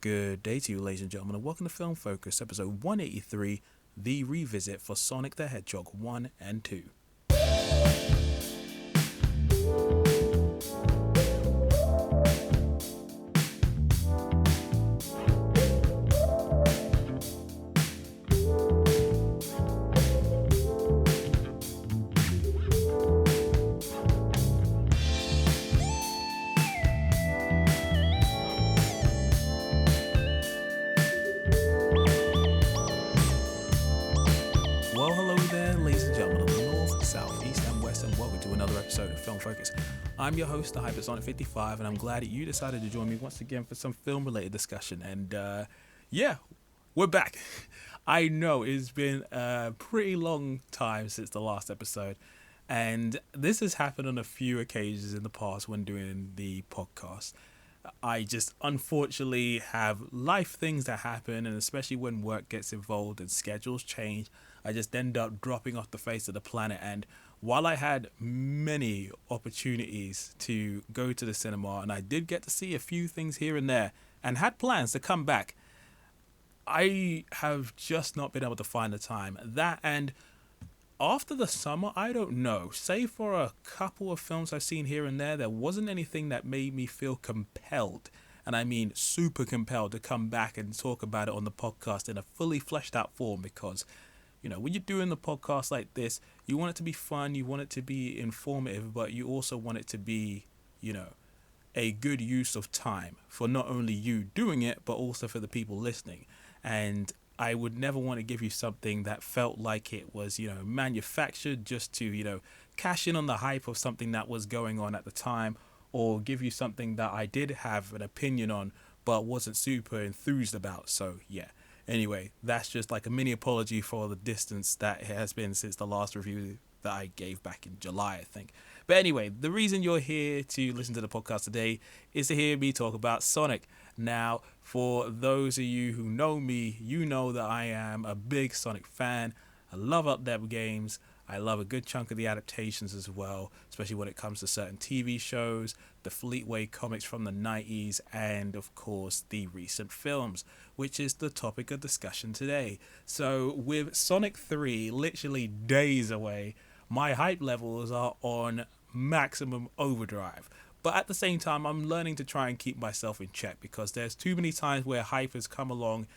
Good day to you, ladies and gentlemen, and welcome to Film Focus, episode 183, the revisit for Sonic the Hedgehog 1 and 2. Well, hello there, ladies and gentlemen of the North, South, East, and West, and welcome to another episode of Film Focus. I'm your host, the Hypersonic55, and I'm glad that you decided to join me once again for some film-related discussion. And yeah, we're back. I know it's been a pretty long time since the last episode, and this has happened on a few occasions in the past when doing the podcast. I just unfortunately have life things that happen, and especially when work gets involved and schedules change, I just end up dropping off the face of the planet. And while I had many opportunities to go to the cinema, and I did get to see a few things here and there, and had plans to come back, I have just not been able to find the time. That and after the summer, I don't know. Save for a couple of films I've seen here and there wasn't anything that made me feel compelled, and I mean super compelled, to come back and talk about it on the podcast in a fully fleshed out form. Because, you know, when you're doing the podcast like this, you want it to be fun, you want it to be informative, but you also want it to be, you know, a good use of time for not only you doing it, but also for the people listening. And I would never want to give you something that felt like it was, you know, manufactured just to, you know, cash in on the hype of something that was going on at the time, or give you something that I did have an opinion on but wasn't super enthused about. So yeah. Anyway, that's just like a mini apology for the distance that it has been since the last review that I gave back in July, I think. But anyway, the reason you're here to listen to the podcast today is to hear me talk about Sonic. Now, for those of you who know me, you know that I am a big Sonic fan. I love up-dep games. I love a good chunk of the adaptations as well, especially when it comes to certain TV shows, the Fleetway comics from the 90s, and of course the recent films, which is the topic of discussion today. So with Sonic 3 literally days away, my hype levels are on maximum overdrive. But at the same time, I'm learning to try and keep myself in check, because there's too many times where hype has come along,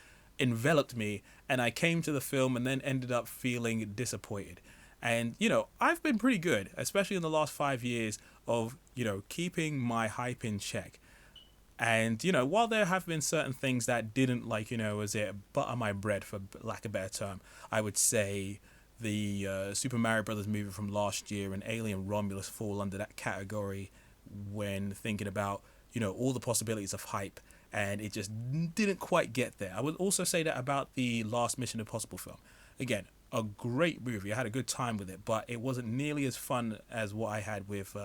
enveloped me, and I came to the film and then ended up feeling disappointed. And, you know, I've been pretty good, especially in the last 5 years, of, you know, keeping my hype in check. And, you know, while there have been certain things that didn't, like, you know, was it butter my bread, for lack of a better term, I would say the Super Mario Brothers movie from last year and Alien Romulus fall under that category when thinking about, you know, all the possibilities of hype, and it just didn't quite get there. I would also say that about the last Mission Impossible film. Again, a great movie. I had a good time with it, but it wasn't nearly as fun as what I had with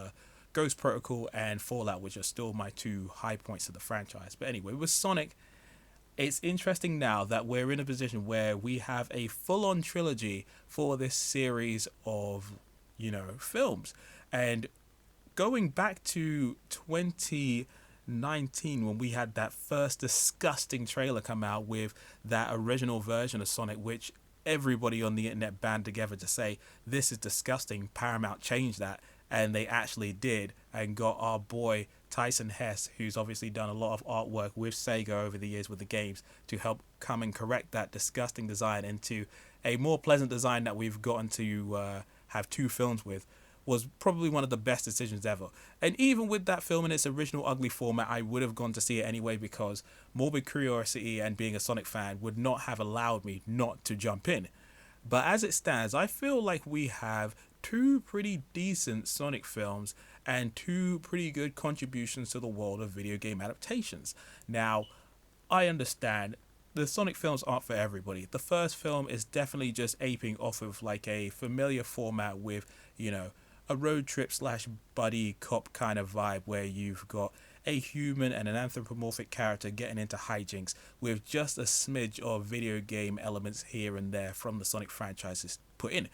Ghost Protocol and Fallout, which are still my two high points of the franchise. But anyway, with Sonic, it's interesting now that we're in a position where we have a full-on trilogy for this series of, you know, films. And going back to 2019, when we had that first disgusting trailer come out with that original version of Sonic, which everybody on the internet band together to say, this is disgusting, Paramount changed that, and they actually did, and got our boy Tyson Hess, who's obviously done a lot of artwork with Sega over the years with the games, to help come and correct that disgusting design into a more pleasant design that we've gotten to have two films with, was probably one of the best decisions ever. And even with that film in its original ugly format, I would have gone to see it anyway, because morbid curiosity and being a Sonic fan would not have allowed me not to jump in. But as it stands, I feel like we have two pretty decent Sonic films and two pretty good contributions to the world of video game adaptations. Now, I understand the Sonic films aren't for everybody. The first film is definitely just aping off of like a familiar format with, you know, a road trip slash buddy cop kind of vibe, where you've got a human and an anthropomorphic character getting into hijinks with just a smidge of video game elements here and there from the Sonic franchises put in.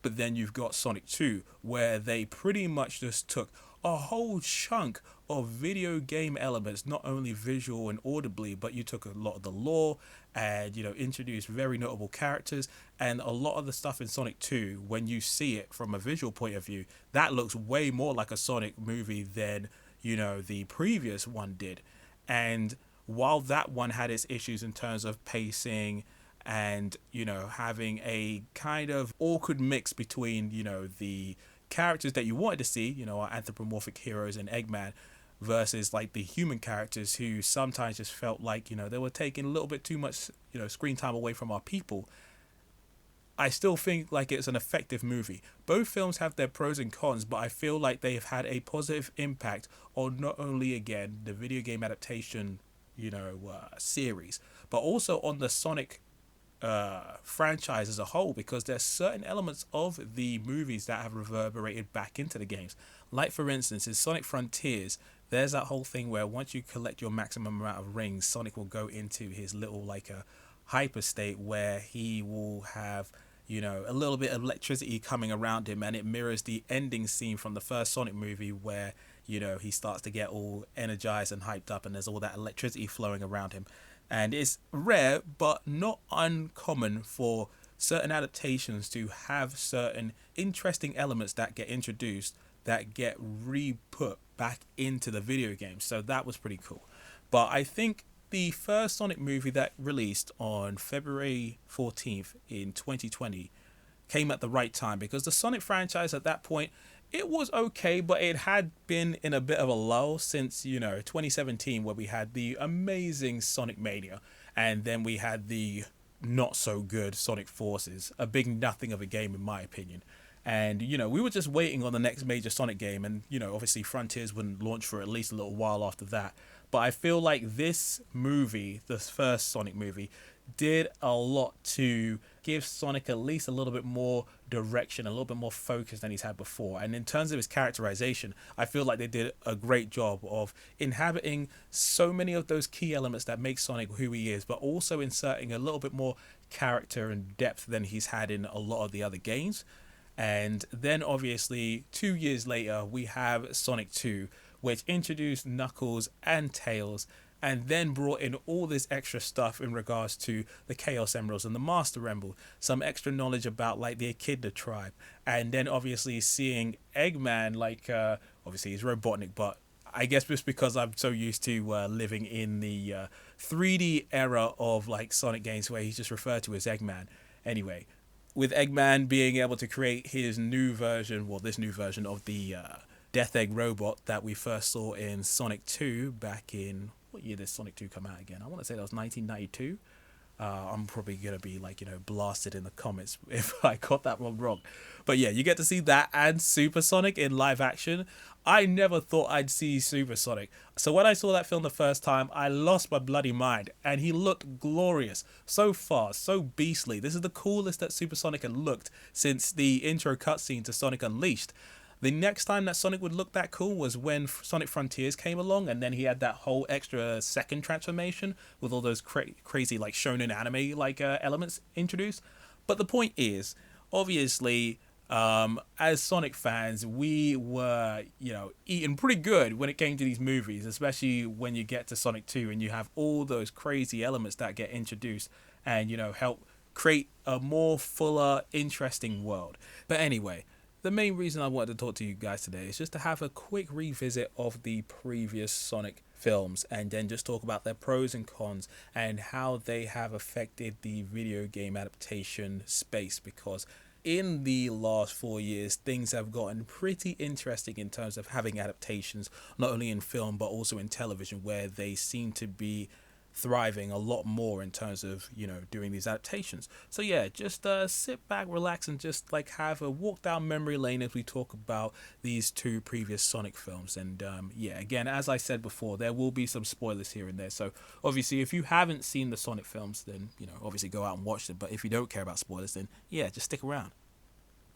But then you've got Sonic 2, where they pretty much just took a whole chunk of video game elements, not only visual and audibly, but you took a lot of the lore and, introduced very notable characters. And a lot of the stuff in Sonic 2, when you see it from a visual point of view, that looks way more like a Sonic movie than, the previous one did. And while that one had its issues in terms of pacing and, having a kind of awkward mix between, the characters that you wanted to see, our anthropomorphic heroes and Eggman, versus like the human characters who sometimes just felt like, they were taking a little bit too much, screen time away from our people. I still think like it's an effective movie. Both films have their pros and cons, but I feel like they've had a positive impact on not only, again, the video game adaptation, series, but also on the Sonic franchise as a whole, because there's certain elements of the movies that have reverberated back into the games. Like, for instance, in Sonic Frontiers, there's that whole thing where once you collect your maximum amount of rings, Sonic will go into his little like a hyper state where he will have a little bit of electricity coming around him, and it mirrors the ending scene from the first Sonic movie where he starts to get all energized and hyped up and there's all that electricity flowing around him. And it's rare but not uncommon for certain adaptations to have certain interesting elements that get introduced that get re-put back into the video game. So that was pretty cool. But I think the first Sonic movie that released on February 14th in 2020 came at the right time, because the Sonic franchise at that point, it was okay, but it had been in a bit of a lull since, 2017, where we had the amazing Sonic Mania, and then we had the not so good Sonic Forces, a big nothing of a game in my opinion. And, we were just waiting on the next major Sonic game, and, obviously Frontiers wouldn't launch for at least a little while after that. But I feel like this movie, this first Sonic movie, did a lot to give Sonic at least a little bit more direction, a little bit more focus than he's had before. And in terms of his characterization, I feel like they did a great job of inhabiting so many of those key elements that make Sonic who he is, but also inserting a little bit more character and depth than he's had in a lot of the other games. And then obviously 2 years later, we have Sonic 2, which introduced Knuckles and Tails, and then brought in all this extra stuff in regards to the Chaos Emeralds and the Master Emerald, some extra knowledge about like the Echidna tribe, and then obviously seeing Eggman, like obviously he's Robotnik, but I guess just because I'm so used to living in the 3D era of like Sonic games where he's just referred to as Eggman. Anyway, with Eggman being able to create his new version, well, this new version of the Death Egg robot that we first saw in Sonic 2 back in, what year did Sonic 2 come out again? I want to say that was 1992. I'm probably going to be like, blasted in the comments if I got that one wrong. But yeah, you get to see that and Super Sonic in live action. I never thought I'd see Super Sonic. So when I saw that film the first time, I lost my bloody mind. And he looked glorious. So fast, so beastly. This is the coolest that Super Sonic had looked since the intro cutscene to Sonic Unleashed. The next time that Sonic would look that cool was when Sonic Frontiers came along, and then he had that whole extra second transformation with all those crazy like shonen anime like elements introduced. But the point is, obviously, as Sonic fans, we were, eating pretty good when it came to these movies, especially when you get to Sonic 2 and you have all those crazy elements that get introduced and, help create a more fuller, interesting world. But anyway, the main reason I wanted to talk to you guys today is just to have a quick revisit of the previous Sonic films and then just talk about their pros and cons and how they have affected the video game adaptation space, because in the last 4 years, things have gotten pretty interesting in terms of having adaptations, not only in film but also in television, where they seem to be thriving a lot more in terms of, doing these adaptations. So yeah, just sit back, relax, and just like have a walk down memory lane as we talk about these two previous Sonic films. And yeah, again, as I said before, there will be some spoilers here and there. So obviously, if you haven't seen the Sonic films, then, obviously go out and watch them. But if you don't care about spoilers, then yeah, just stick around.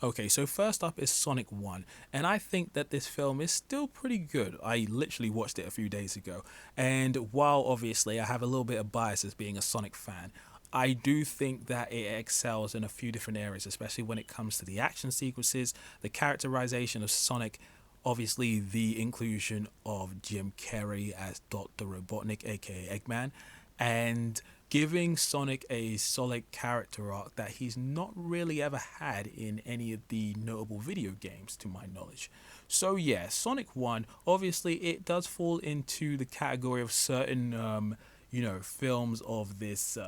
Okay, so first up is Sonic 1, and I think that this film is still pretty good. I literally watched it a few days ago, and while obviously I have a little bit of bias as being a Sonic fan, I do think that it excels in a few different areas, especially when it comes to the action sequences, the characterization of Sonic, obviously the inclusion of Jim Carrey as Dr. Robotnik, aka Eggman, and giving Sonic a solid character arc that he's not really ever had in any of the notable video games, to my knowledge. So yeah, Sonic 1, obviously it does fall into the category of certain, films of this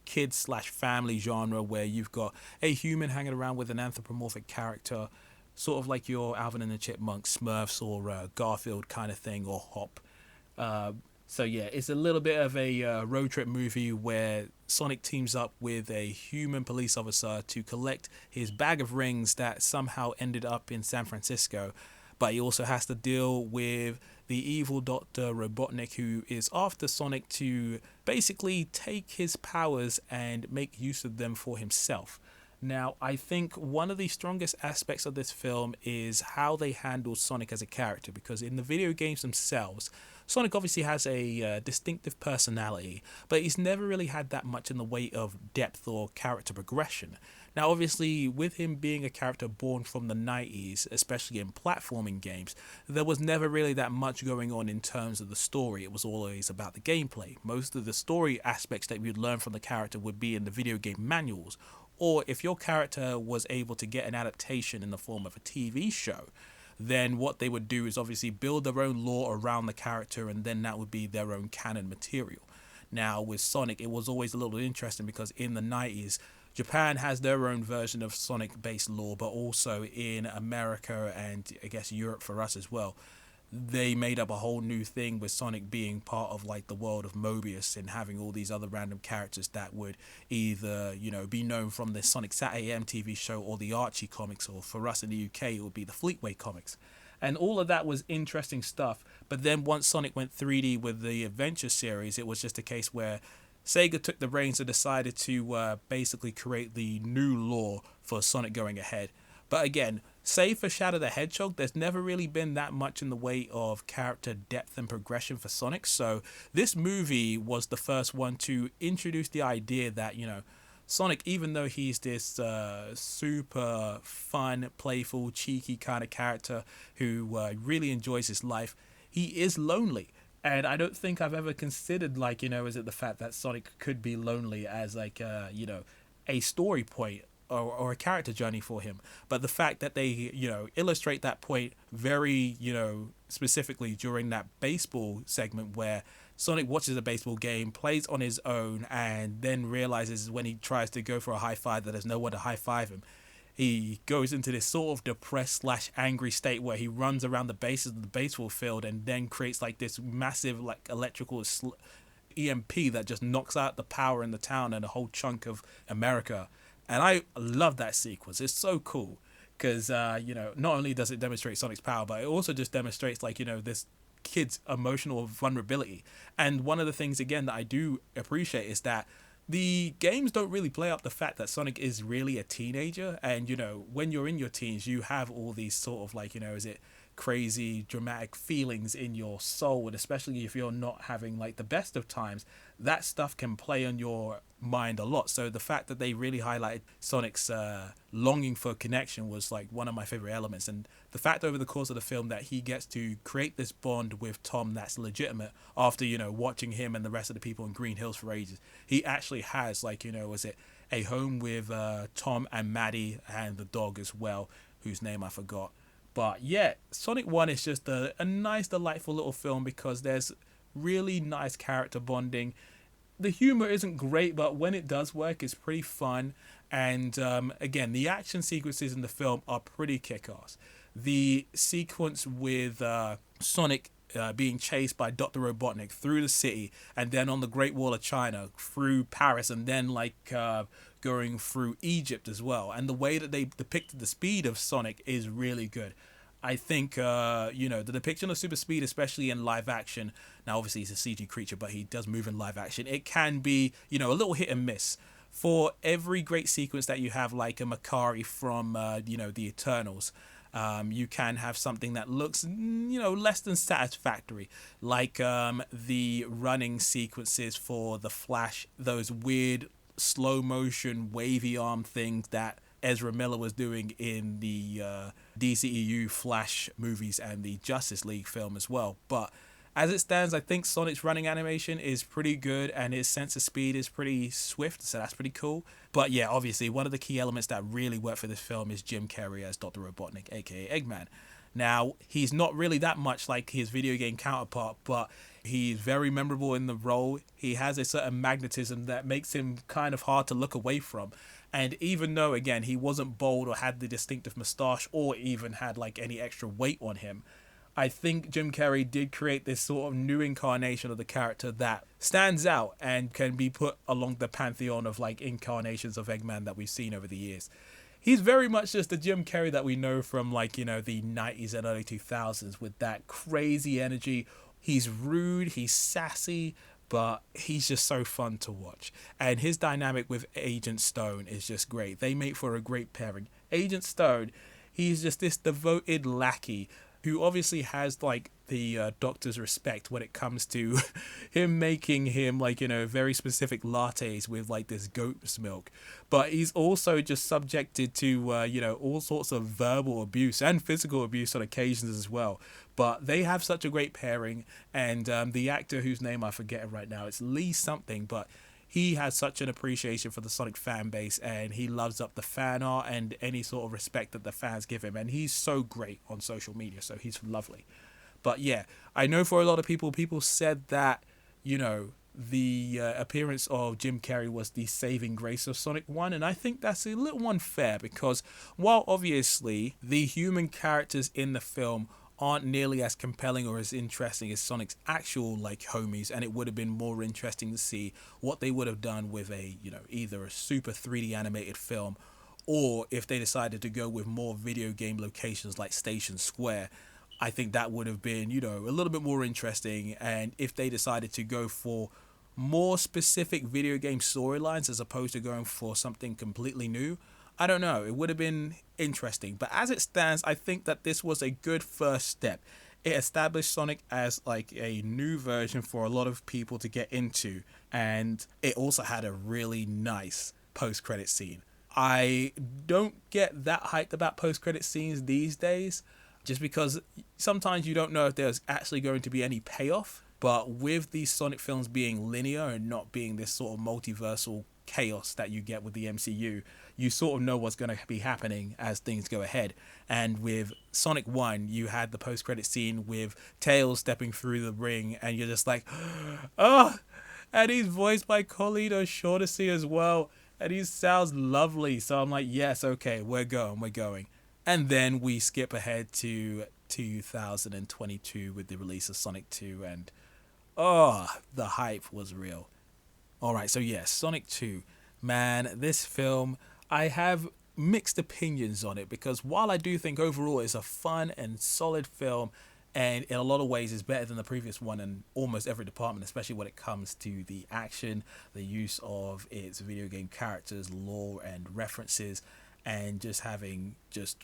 kid slash family genre where you've got a human hanging around with an anthropomorphic character, sort of like your Alvin and the Chipmunks, Smurfs, or Garfield kind of thing, or Hop. So yeah, it's a little bit of a road trip movie where Sonic teams up with a human police officer to collect his bag of rings that somehow ended up in San Francisco. But he also has to deal with the evil Dr. Robotnik, who is after Sonic to basically take his powers and make use of them for himself. Now, I think one of the strongest aspects of this film is how they handle Sonic as a character, because in the video games themselves, Sonic obviously has a distinctive personality, but he's never really had that much in the way of depth or character progression. Now, obviously, with him being a character born from the 90s, especially in platforming games, there was never really that much going on in terms of the story. It was always about the gameplay. Most of the story aspects that you'd learn from the character would be in the video game manuals, or if your character was able to get an adaptation in the form of a TV show, then what they would do is obviously build their own lore around the character, and then that would be their own canon material. Now, with Sonic, it was always a little interesting because in the 90s, Japan has their own version of Sonic-based lore, but also in America and I guess Europe for us as well, they made up a whole new thing with Sonic being part of like the world of Mobius and having all these other random characters that would either, be known from the Sonic Sat AM TV show or the Archie comics, or for us in the UK, it would be the Fleetway comics. And all of that was interesting stuff. But then once Sonic went 3D with the Adventure series, it was just a case where Sega took the reins and decided to basically create the new lore for Sonic going ahead. But again, save for Shadow the Hedgehog, there's never really been that much in the way of character depth and progression for Sonic. So this movie was the first one to introduce the idea that, Sonic, even though he's this super fun, playful, cheeky kind of character who really enjoys his life, he is lonely. And I don't think I've ever considered, is it the fact that Sonic could be lonely as a story point or a character journey for him. But the fact that they, illustrate that point very, specifically during that baseball segment where Sonic watches a baseball game, plays on his own, and then realizes when he tries to go for a high five that there's no one to high five him. He goes into this sort of depressed / angry state where he runs around the bases of the baseball field and then creates like this massive electrical EMP that just knocks out the power in the town and a whole chunk of America. And I love that sequence. It's so cool because, not only does it demonstrate Sonic's power, but it also just demonstrates this kid's emotional vulnerability. And one of the things, again, that I do appreciate is that the games don't really play up the fact that Sonic is really a teenager. And, when you're in your teens, you have all these sort of crazy dramatic feelings in your soul, and especially if you're not having the best of times, that stuff can play on your mind a lot. So the fact that they really highlighted Sonic's longing for connection was one of my favorite elements, and the fact over the course of the film that he gets to create this bond with Tom that's legitimate after watching him and the rest of the people in Green Hills for ages. He actually has a home with Tom and Maddie and the dog as well, whose name I forgot. But yeah, Sonic 1 is just a nice, delightful little film because there's really nice character bonding. The humor isn't great, but when it does work, it's pretty fun. And again, the action sequences in the film are pretty kick-ass. The sequence with Sonic being chased by Dr. Robotnik through the city and then on the Great Wall of China, through Paris, and then going through Egypt as well. And the way that they depicted the speed of Sonic is really good. I think, the depiction of super speed, especially in live action, now obviously he's a CG creature, but he does move in live action, it can be, a little hit and miss. For every great sequence that you have, like a Makari from, the Eternals, you can have something that looks, less than satisfactory, like the running sequences for the Flash, those weird slow motion wavy arm thing that Ezra Miller was doing in the DCEU Flash movies and the Justice League film as well. But as it stands, I think Sonic's running animation is pretty good and his sense of speed is pretty swift, so that's pretty cool. But yeah, obviously, one of the key elements that really worked for this film is Jim Carrey as Dr. Robotnik, aka Eggman. Now, he's not really that much like his video game counterpart, but he's very memorable in the role. He has a certain magnetism that makes him kind of hard to look away from. And even though, again, he wasn't bold or had the distinctive moustache or even had like any extra weight on him, I think Jim Carrey did create this sort of new incarnation of the character that stands out and can be put along the pantheon of like incarnations of Eggman that we've seen over the years. He's very much just the Jim Carrey that we know from like, you know, the 90s and early 2000s with that crazy energy. He's rude, he's sassy, but he's just so fun to watch. And his dynamic with Agent Stone is just great. They make for a great pairing. Agent Stone, he's just this devoted lackey who obviously has like the doctor's respect when it comes to him making him like, you know, very specific lattes with like this goat's milk. But he's also just subjected to, you know, all sorts of verbal abuse and physical abuse on occasions as well. But they have such a great pairing. And the actor whose name I forget right now, it's Lee something, but he has such an appreciation for the Sonic fan base and he loves up the fan art and any sort of respect that the fans give him. And he's so great on social media, so he's lovely. But yeah, I know for a lot of people said that, you know, the appearance of Jim Carrey was the saving grace of Sonic 1. And I think that's a little unfair because while obviously the human characters in the film aren't nearly as compelling or as interesting as Sonic's actual like homies, and it would have been more interesting to see what they would have done with a, you know, either a super 3D animated film or if they decided to go with more video game locations like Station Square. I think that would have been, you know, a little bit more interesting. And if they decided to go for more specific video game storylines as opposed to going for something completely new, I don't know, it would have been interesting. But as it stands, I think that this was a good first step. It established Sonic as like a new version for a lot of people to get into, and it also had a really nice post-credit scene. I don't get that hyped about post-credit scenes these days, just because sometimes you don't know if there's actually going to be any payoff. But with these Sonic films being linear and not being this sort of multiversal chaos that you get with the MCU, you sort of know what's going to be happening as things go ahead. And with Sonic 1, you had the post-credit scene with Tails stepping through the ring, and you're just like, oh, and he's voiced by Carlito Shaughnessy as well, and he sounds lovely. So I'm like, yes, okay, we're going. And then we skip ahead to 2022 with the release of Sonic 2, and oh, the hype was real. Alright, so yes, Sonic 2. Man, this film, I have mixed opinions on it because while I do think overall it's a fun and solid film and in a lot of ways is better than the previous one in almost every department, especially when it comes to the action, the use of its video game characters, lore and references, and just having just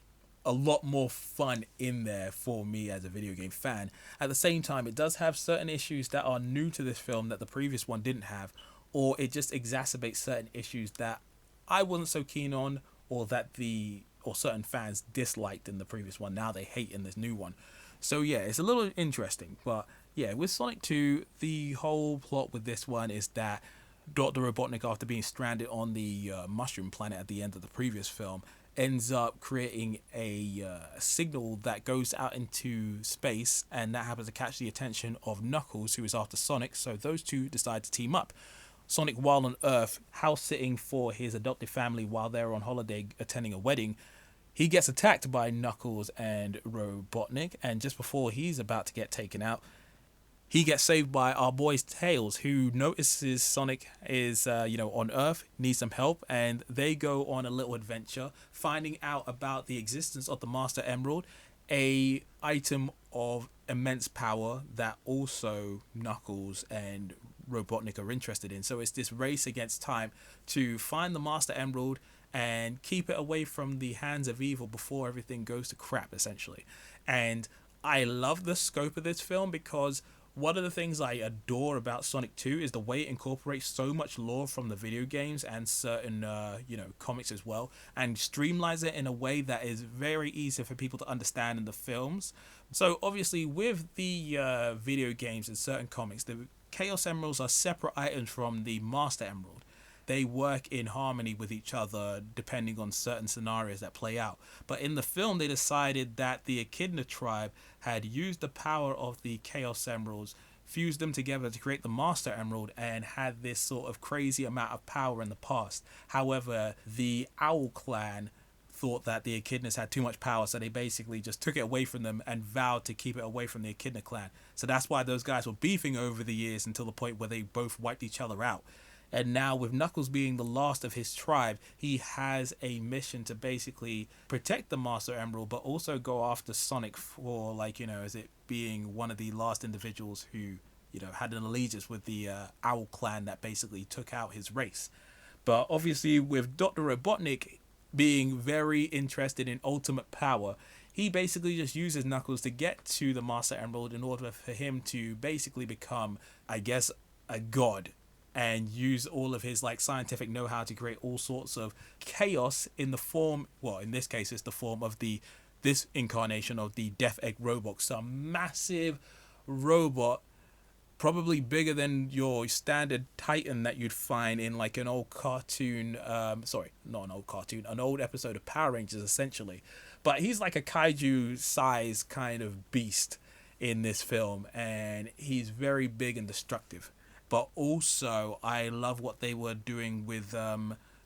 a lot more fun in there for me as a video game fan. At the same time, it does have certain issues that are new to this film that the previous one didn't have, or it just exacerbates certain issues that I wasn't so keen on, or that certain fans disliked in the previous one. Now they hate in this new one. So yeah, it's a little interesting. But yeah, with Sonic 2, the whole plot with this one is that Dr. Robotnik, after being stranded on the mushroom planet at the end of the previous film, ends up creating a signal that goes out into space, and that happens to catch the attention of Knuckles, who is after Sonic. So those two decide to team up. Sonic, while on Earth, house sitting for his adoptive family while they're on holiday attending a wedding, he gets attacked by Knuckles and Robotnik, and just before he's about to get taken out, he gets saved by our boy Tails, who notices Sonic is, on Earth, needs some help, and they go on a little adventure, finding out about the existence of the Master Emerald, a item of immense power that also Knuckles and Robotnik are interested in. So it's this race against time to find the Master Emerald and keep it away from the hands of evil before everything goes to crap, essentially. And I love the scope of this film because one of the things I adore about Sonic 2 is the way it incorporates so much lore from the video games and certain, comics as well, and streamlines it in a way that is very easy for people to understand in the films. So obviously, with the video games and certain comics, the Chaos Emeralds are separate items from the Master Emerald. They work in harmony with each other depending on certain scenarios that play out. But in the film, they decided that the Echidna tribe had used the power of the Chaos Emeralds, fused them together to create the Master Emerald, and had this sort of crazy amount of power in the past. However, the Owl Clan thought that the Echidnas had too much power, so they basically just took it away from them and vowed to keep it away from the Echidna clan. So that's why those guys were beefing over the years until the point where they both wiped each other out. And now, with Knuckles being the last of his tribe, he has a mission to basically protect the Master Emerald, but also go after Sonic for, as it being one of the last individuals who, had an allegiance with the Owl Clan that basically took out his race. But obviously, with Dr. Robotnik being very interested in ultimate power, he basically just uses Knuckles to get to the Master Emerald in order for him to basically become, I guess, a god, and use all of his scientific know-how to create all sorts of chaos in the form, well, in this case it's the form of this incarnation of the Death Egg robot. Some massive robot, probably bigger than your standard Titan that you'd find in an old cartoon, an old episode of Power Rangers essentially. But he's like a kaiju size kind of beast in this film, and he's very big and destructive. But also, I love what they were doing with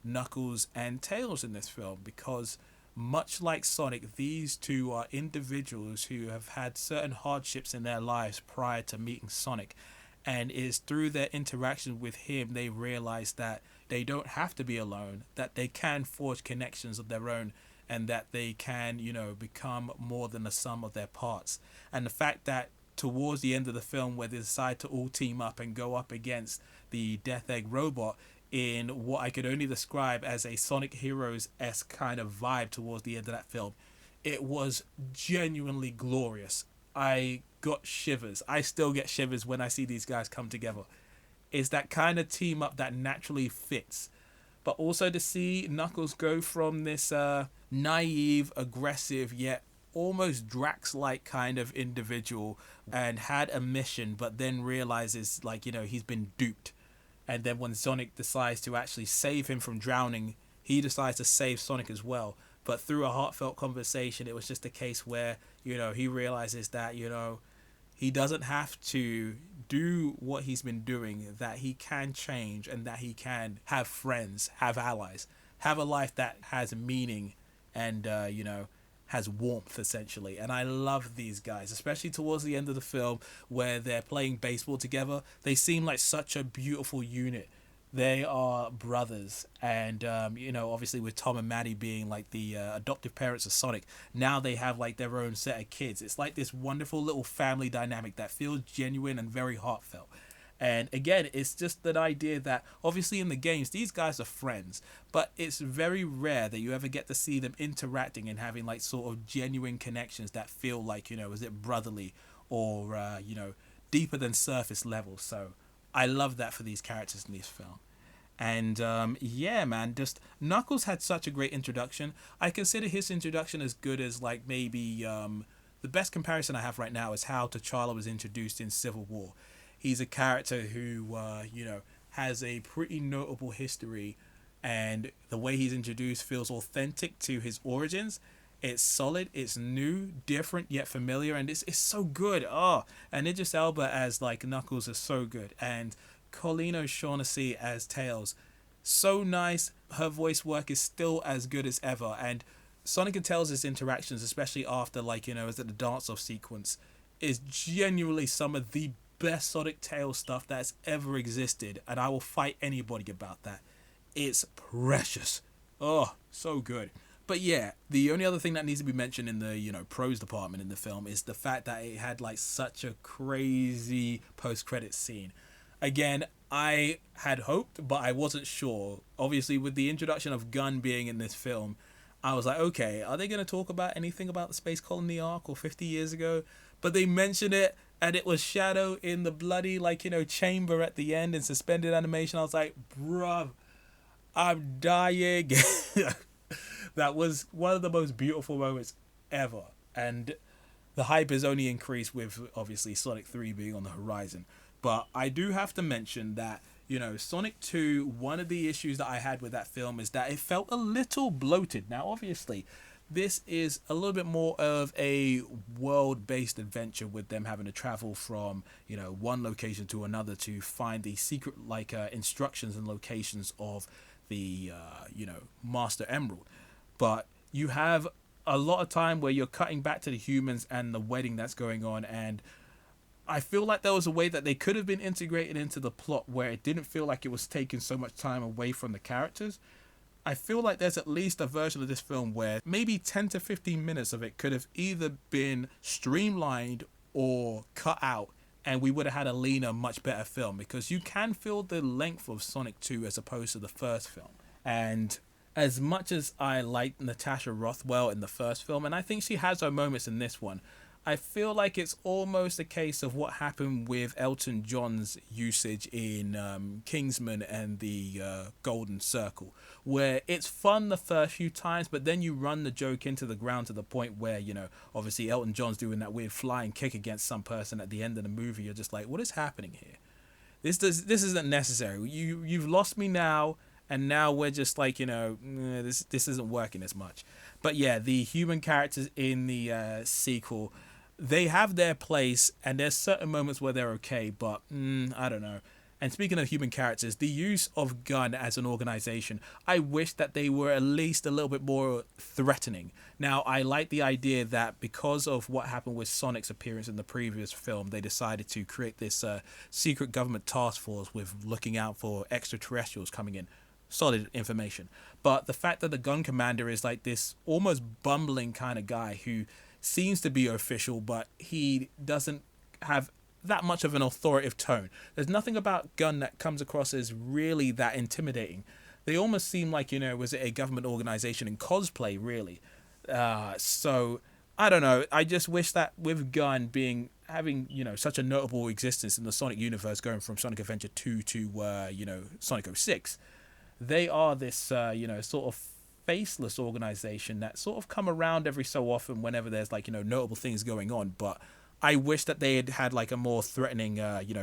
Knuckles and Tails in this film, because much like Sonic, these two are individuals who have had certain hardships in their lives prior to meeting Sonic. And it is through their interaction with him they realize that they don't have to be alone, that they can forge connections of their own, and that they can, become more than the sum of their parts. And the fact that towards the end of the film, where they decide to all team up and go up against the Death Egg robot in what I could only describe as a Sonic Heroes-esque kind of vibe towards the end of that film, it was genuinely glorious. I got shivers. I still get shivers when I see these guys come together. It's that kind of team up that naturally fits. But also to see Knuckles go from this naive, aggressive, yet almost Drax-like kind of individual, and had a mission, but then realizes he's been duped. And then when Sonic decides to actually save him from drowning, he decides to save Sonic as well. But through a heartfelt conversation, it was just a case where, he realizes that, he doesn't have to do what he's been doing, that he can change, and that he can have friends, have allies, have a life that has meaning and, has warmth essentially. And I love these guys, especially towards the end of the film where they're playing baseball together. They seem like such a beautiful unit. They are brothers, and obviously with Tom and Maddie being the adoptive parents of Sonic, now they have their own set of kids. It's this wonderful little family dynamic that feels genuine and very heartfelt. And again, it's just that idea that obviously in the games, these guys are friends, but it's very rare that you ever get to see them interacting and having sort of genuine connections that feel is it brotherly or, deeper than surface level. So I love that for these characters in this film. And just Knuckles had such a great introduction. I consider his introduction as good as maybe the best comparison I have right now is how T'Challa was introduced in Civil War. He's a character who, has a pretty notable history, and the way he's introduced feels authentic to his origins. It's solid, it's new, different, yet familiar, and it's so good. And Idris Elba as Knuckles is so good, and Colleen O'Shaughnessy as Tails, so nice. Her voice work is still as good as ever, and Sonic and Tails' interactions, especially after is it the dance-off sequence, is genuinely some of the best Sonic Tails stuff that's ever existed, and I will fight anybody about that. It's precious. So good. But yeah, the only other thing that needs to be mentioned in the pros department in the film is the fact that it had such a crazy post-credit scene. Again, I had hoped, but I wasn't sure. Obviously, with the introduction of Gunn being in this film, I was like, okay, are they going to talk about anything about the Space Colony arc or 50 years ago? But they mention it, and it was Shadow in the bloody, like, chamber at the end in suspended animation. I was like, bruv, I'm dying. That was one of the most beautiful moments ever. And the hype is only increased with obviously Sonic 3 being on the horizon. But I do have to mention that, Sonic 2, one of the issues that I had with that film is that it felt a little bloated. Now, obviously, this is a little bit more of a world-based adventure with them having to travel from, one location to another to find the secret, instructions and locations of the, Master Emerald. But you have a lot of time where you're cutting back to the humans and the wedding that's going on, and I feel like there was a way that they could have been integrated into the plot where it didn't feel like it was taking so much time away from the characters. I feel like there's at least a version of this film where maybe 10 to 15 minutes of it could have either been streamlined or cut out, and we would have had a leaner, much better film, because you can feel the length of Sonic 2 as opposed to the first film. And as much as I liked Natasha Rothwell in the first film, and I think she has her moments in this one, I feel like it's almost a case of what happened with Elton John's usage in Kingsman and the Golden Circle, where it's fun the first few times, but then you run the joke into the ground to the point where, obviously Elton John's doing that weird flying kick against some person at the end of the movie. You're just like, what is happening here? This isn't necessary. You've lost me now, and now we're just like, this isn't working as much. But yeah, the human characters in the sequel, they have their place, and there's certain moments where they're okay, but I don't know. And speaking of human characters, the use of Gun as an organization, I wish that they were at least a little bit more threatening. Now, I like the idea that because of what happened with Sonic's appearance in the previous film, they decided to create this secret government task force with looking out for extraterrestrials coming in. Solid information. But the fact that the Gun Commander is like this almost bumbling kind of guy who seems to be official, but he doesn't have that much of an authoritative tone. There's nothing about Gun that comes across as really that intimidating. They almost seem like, was it a government organization in cosplay, really? So, I don't know. I just wish that with Gun having, such a notable existence in the Sonic universe, going from Sonic Adventure 2 to, Sonic 06, they are this, sort of faceless organization that sort of come around every so often whenever there's notable things going on. But I wish that they had like a more threatening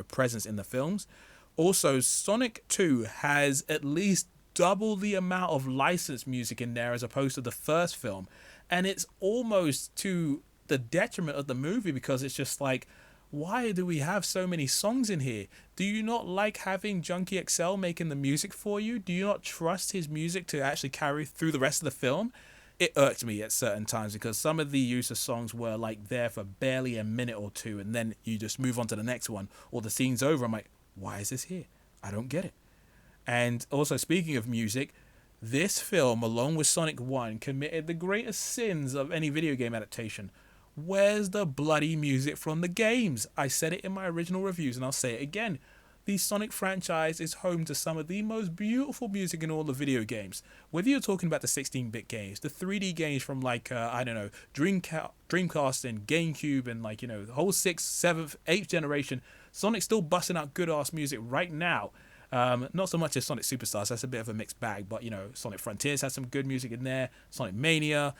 presence in the films. Also, Sonic 2 has at least double the amount of licensed music in there as opposed to the first film, and it's almost to the detriment of the movie, because it's just like, why do we have so many songs in here? Do you not like having Junkie XL making the music for you? Do you not trust his music to actually carry through the rest of the film? It irked me at certain times because some of the use of songs were like there for barely a minute or two, and then you just move on to the next one or the scene's over. I'm like, why is this here? I don't get it. And also, speaking of music, this film, along with Sonic 1, committed the greatest sins of any video game adaptation. Where's the bloody music from the games? I said it in my original reviews, and I'll say it again. The Sonic franchise is home to some of the most beautiful music in all the video games. Whether you're talking about the 16-bit games, the 3D games from Dreamcast and GameCube, and the whole 6th, 7th, 8th generation, Sonic's still busting out good-ass music right now. Not so much as Sonic Superstars, that's a bit of a mixed bag, but Sonic Frontiers has some good music in there, Sonic Mania,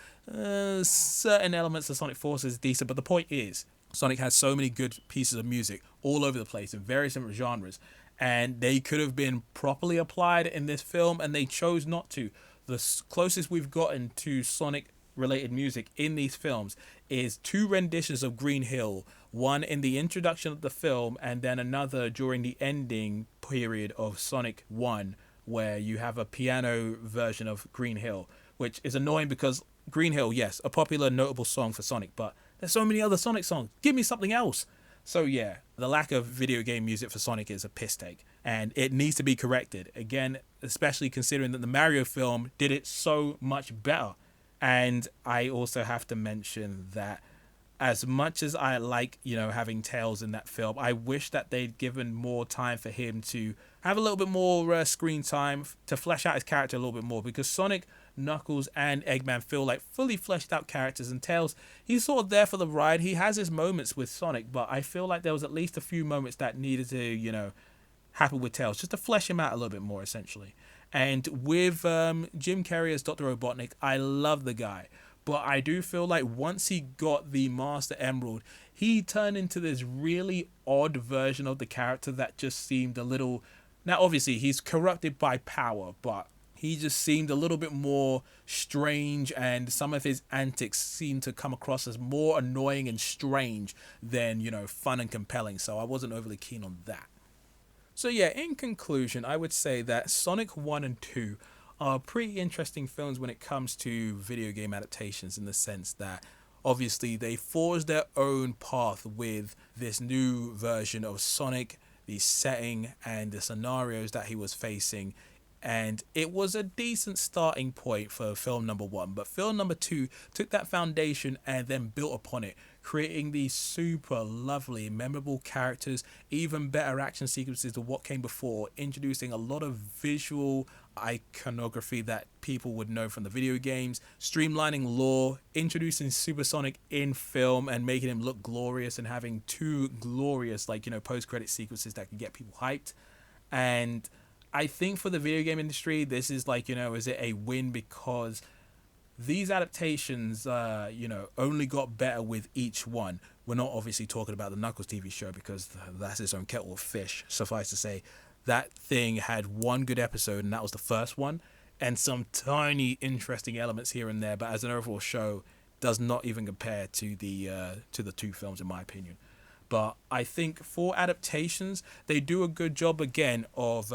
certain elements of Sonic Forces is decent, but the point is, Sonic has so many good pieces of music all over the place in various different genres, and they could have been properly applied in this film, and they chose not to. The closest we've gotten to Sonic related music in these films is 2 renditions of Green Hill, one in the introduction of the film and then another during the ending period of Sonic 1, where you have a piano version of Green Hill, which is annoying because Green Hill, yes, a popular notable song for Sonic, but there's so many other Sonic songs. Give me something else. So yeah, the lack of video game music for Sonic is a piss take, and it needs to be corrected. Again, especially considering that the Mario film did it so much better. And I also have to mention that as much as I like, having Tails in that film, I wish that they'd given more time for him to have a little bit more screen time to flesh out his character a little bit more, because Sonic, Knuckles, and Eggman feel like fully fleshed out characters, and Tails, he's sort of there for the ride. He has his moments with Sonic, but I feel like there was at least a few moments that needed to, happen with Tails, just to flesh him out a little bit more, essentially. And with Jim Carrey as Dr. Robotnik, I love the guy. But I do feel like once he got the Master Emerald, he turned into this really odd version of the character that just seemed a little... Now, obviously, he's corrupted by power, but he just seemed a little bit more strange, and some of his antics seemed to come across as more annoying and strange than, fun and compelling. So I wasn't overly keen on that. So yeah, in conclusion, I would say that Sonic 1 and 2 are pretty interesting films when it comes to video game adaptations, in the sense that obviously they forged their own path with this new version of Sonic, the setting and the scenarios that he was facing. And it was a decent starting point for film number 1. But film number 2 took that foundation and then built upon it, creating these super lovely, memorable characters, even better action sequences than what came before, introducing a lot of visual iconography that people would know from the video games, streamlining lore, introducing Supersonic in film and making him look glorious, and having 2 glorious, post-credit sequences that could get people hyped. And I think for the video game industry, this is is it a win, because these adaptations, only got better with each one. We're not obviously talking about the Knuckles TV show, because that's its own kettle of fish. Suffice to say, that thing had 1 good episode, and that was the first one, and some tiny interesting elements here and there. But as an overall show, does not even compare to the 2 films, in my opinion. But I think for adaptations, they do a good job again of,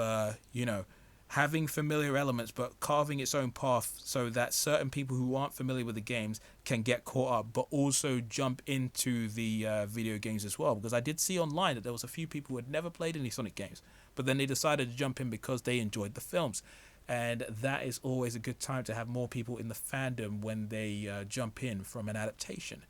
having familiar elements, but carving its own path so that certain people who aren't familiar with the games can get caught up, but also jump into the video games as well. Because I did see online that there was a few people who had never played any Sonic games, but then they decided to jump in because they enjoyed the films. And that is always a good time to have more people in the fandom when they jump in from an adaptation.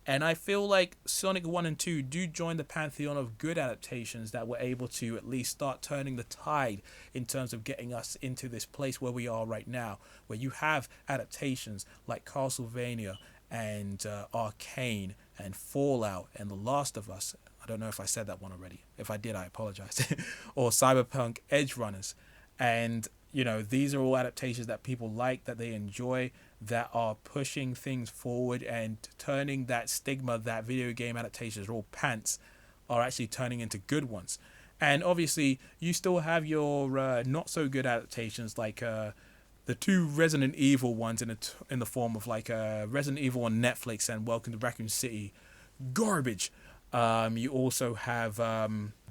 And I feel like Sonic 1 and 2 do join the pantheon of good adaptations that were able to at least start turning the tide in terms of getting us into this place where we are right now, where you have adaptations like Castlevania and Arcane and Fallout and The Last of Us. I don't know if I said that one already. If I did, I apologize. Or Cyberpunk Edge Runners. And, these are all adaptations that people like, that they enjoy, that are pushing things forward and turning that stigma that video game adaptations are all pants are actually turning into good ones. And obviously, you still have your not so good adaptations, like the 2 Resident Evil ones in the form of Resident Evil on Netflix and Welcome to Raccoon City. Garbage. You also have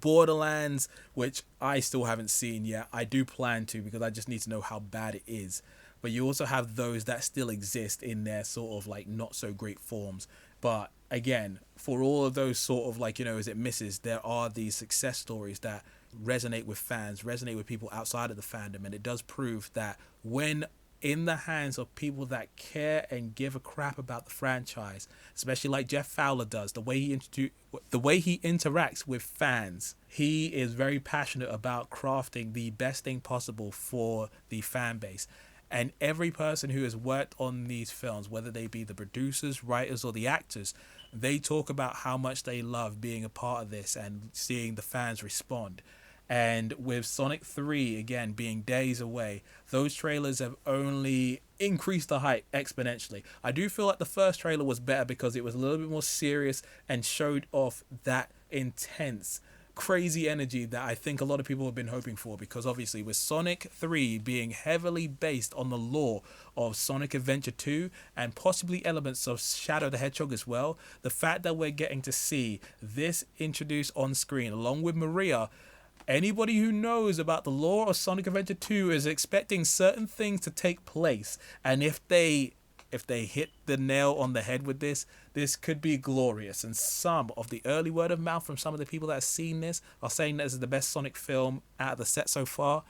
Borderlands, which I still haven't seen yet. I do plan to, because I just need to know how bad it is. But you also have those that still exist in their sort of not so great forms. But again, for all of those sort of as it misses, there are these success stories that resonate with fans, resonate with people outside of the fandom. And it does prove that when in the hands of people that care and give a crap about the franchise, especially like Jeff Fowler does, the way he interacts with fans, he is very passionate about crafting the best thing possible for the fan base. And every person who has worked on these films, whether they be the producers, writers, or the actors, they talk about how much they love being a part of this and seeing the fans respond. And with Sonic 3, again, being days away, those trailers have only increased the hype exponentially. I do feel like the first trailer was better because it was a little bit more serious and showed off that intense, crazy energy that I think a lot of people have been hoping for, because obviously with Sonic 3 being heavily based on the lore of Sonic Adventure 2 and possibly elements of Shadow the Hedgehog as well, the fact that we're getting to see this introduced on screen along with Maria, anybody who knows about the lore of Sonic Adventure 2 is expecting certain things to take place, and if they hit the nail on the head with this could be glorious. And some of the early word of mouth from some of the people that have seen this are saying this is the best Sonic film out of the set so far.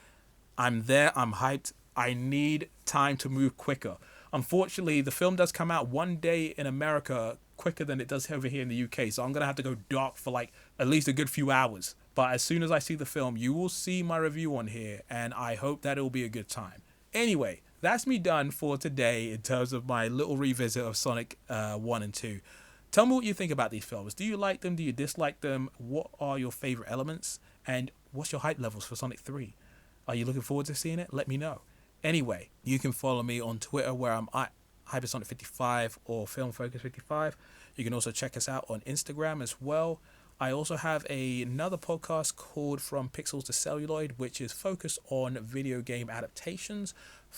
I'm there, I'm hyped. I need time to move quicker. Unfortunately, the film does come out one day in America quicker than it does over here in the UK, so I'm going to have to go dark for at least a good few hours But as soon as I see the film, you will see my review on here, and I hope that it will be a good time. Anyway, that's me done for today in terms of my little revisit of Sonic 1 and 2. Tell me what you think about these films. Do you like them? Do you dislike them? What are your favorite elements? And what's your hype levels for Sonic 3? Are you looking forward to seeing it? Let me know. Anyway, you can follow me on Twitter where I'm at Hypersonic55 or FilmFocus55. You can also check us out on Instagram as well. I also have another podcast called From Pixels to Celluloid, which is focused on video game adaptations,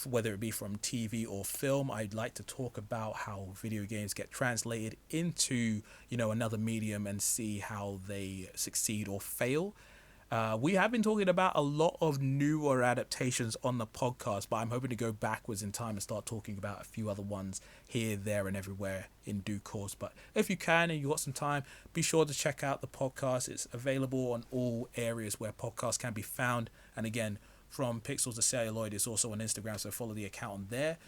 whether it be from TV or film. I'd like to talk about how video games get translated into, another medium and see how they succeed or fail. We have been talking about a lot of newer adaptations on the podcast, but I'm hoping to go backwards in time and start talking about a few other ones here, there, and everywhere in due course. But if you can and you got some time, be sure to check out the podcast. It's available on all areas where podcasts can be found. And again, From Pixels to Celluloid is also on Instagram, so follow the account on there.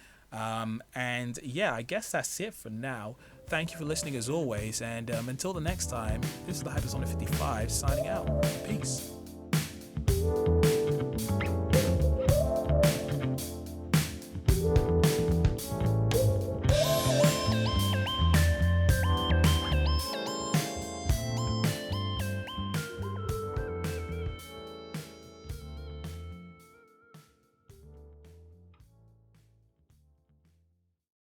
And yeah, I guess that's it for now. Thank you for listening as always, and until the next time, this is the Hypersonic 55 signing out. Peace.